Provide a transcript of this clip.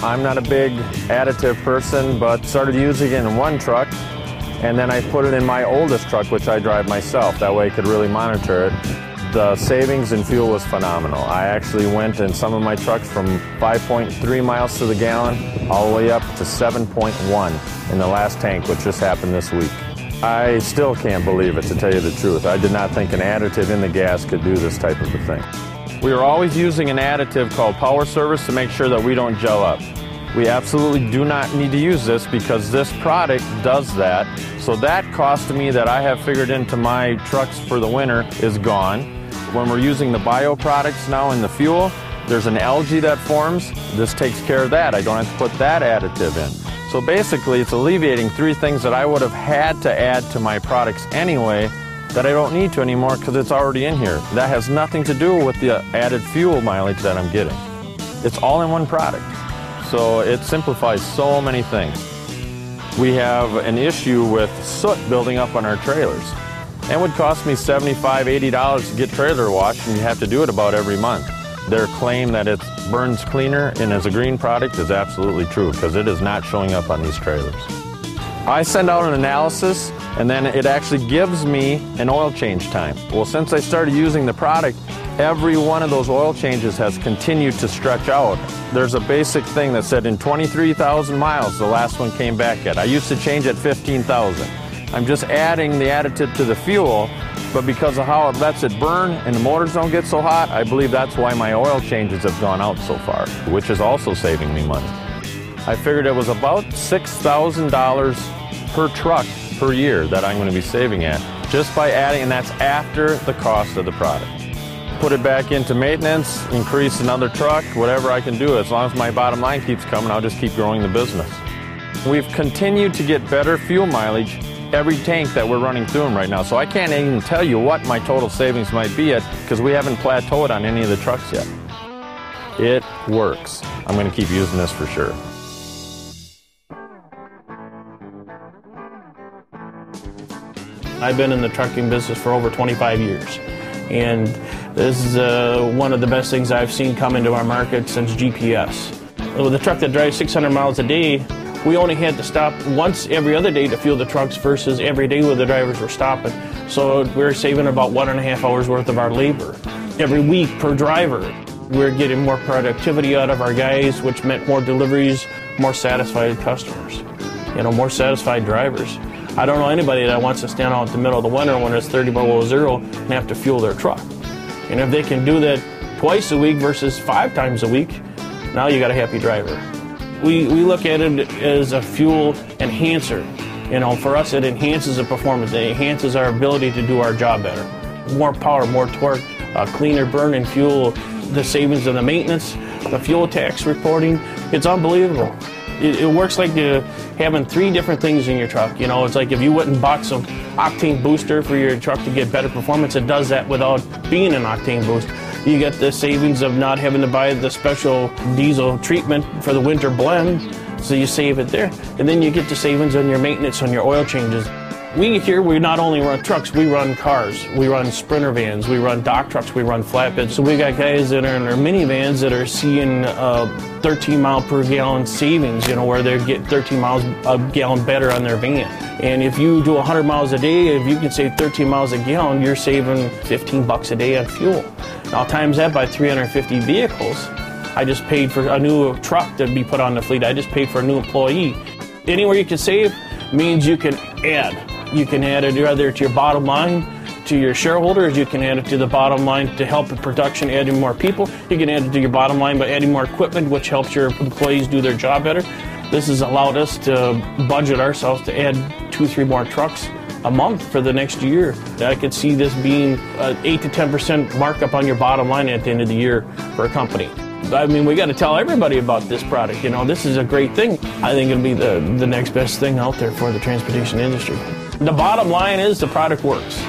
I'm not a big additive person, but started using it in one truck, and then I put it in my oldest truck, which I drive myself. That way I could really monitor it. The savings in fuel was phenomenal. I actually went in some of my trucks from 5.3 miles to the gallon all the way up to 7.1 in the last tank, which just happened this week. I still can't believe it, to tell you the truth. I did not think an additive in the gas could do this type of a thing. We are always using an additive called Power Service to make sure that we don't gel up. We absolutely do not need to use this because this product does that. So that cost to me that I have figured into my trucks for the winter is gone. When we're using the bio products now in the fuel, there's an algae that forms. This takes care of that. I don't have to put that additive in. So basically it's alleviating three things that I would have had to add to my products anyway that I don't need to anymore because it's already in here. That has nothing to do with the added fuel mileage that I'm getting. It's all in one product. So it simplifies so many things. We have an issue with soot building up on our trailers. It would cost me $75, $80 to get trailer washed, and you have to do it about every month. Their claim that it burns cleaner and is a green product is absolutely true because it is not showing up on these trailers. I send out an analysis and then it actually gives me an oil change time. Well, since I started using the product, every one of those oil changes has continued to stretch out. There's a basic thing that said in 23,000 miles, the last one came back at. I used to change at 15,000. I'm just adding the additive to the fuel, but because of how it lets it burn and the motors don't get so hot, I believe that's why my oil changes have gone out so far, which is also saving me money. I figured it was about $6,000 per truck per year that I'm going to be saving at, just by adding, and that's after the cost of the product. Put it back into maintenance, increase another truck, whatever I can do. As long as my bottom line keeps coming, I'll just keep growing the business. We've continued to get better fuel mileage every tank that we're running through them right now. So I can't even tell you what my total savings might be at because we haven't plateaued on any of the trucks yet. It works. I'm going to keep using this for sure. I've been in the trucking business for over 25 years. And this is one of the best things I've seen come into our market since GPS. With a truck that drives 600 miles a day, we only had to stop once every other day to fuel the trucks versus every day where the drivers were stopping. So we're saving about 1.5 hours worth of our labor every week per driver. We're getting more productivity out of our guys, which meant more deliveries, more satisfied customers, more satisfied drivers. I don't know anybody that wants to stand out in the middle of the winter when it's 30 below zero and have to fuel their truck. And if they can do that twice a week versus 5 times a week, now you got a happy driver. We look at it as a fuel enhancer. For us, it enhances the performance. It enhances our ability to do our job better. More power, more torque, cleaner burning fuel, the savings of the maintenance, the fuel tax reporting. It's unbelievable. It works like having 3 different things in your truck. It's like if you went and bought some octane booster for your truck to get better performance, it does that without being an octane boost. You get the savings of not having to buy the special diesel treatment for the winter blend, so you save it there. And then you get the savings on your maintenance, on your oil changes. We not only run trucks, we run cars, we run sprinter vans, we run dock trucks, we run flatbeds. So we got guys that are in their minivans that are seeing 13 mile per gallon savings, where they get 13 miles a gallon better on their van. And if you do 100 miles a day, if you can save 13 miles a gallon, you're saving $15 a day on fuel. Now times that by 350 vehicles. I just paid for a new truck to be put on the fleet. I just paid for a new employee. Anywhere you can save means you can add. You can add it either to your bottom line, to your shareholders. You can add it to the bottom line to help in production, adding more people. You can add it to your bottom line by adding more equipment, which helps your employees do their job better. This has allowed us to budget ourselves to add 2-3 more trucks a month for the next year. I could see this being an 8 to 10% markup on your bottom line at the end of the year for a company. I mean, we got to tell everybody about this product. This is a great thing. I think it'll be the next best thing out there for the transportation industry. The bottom line is the product works.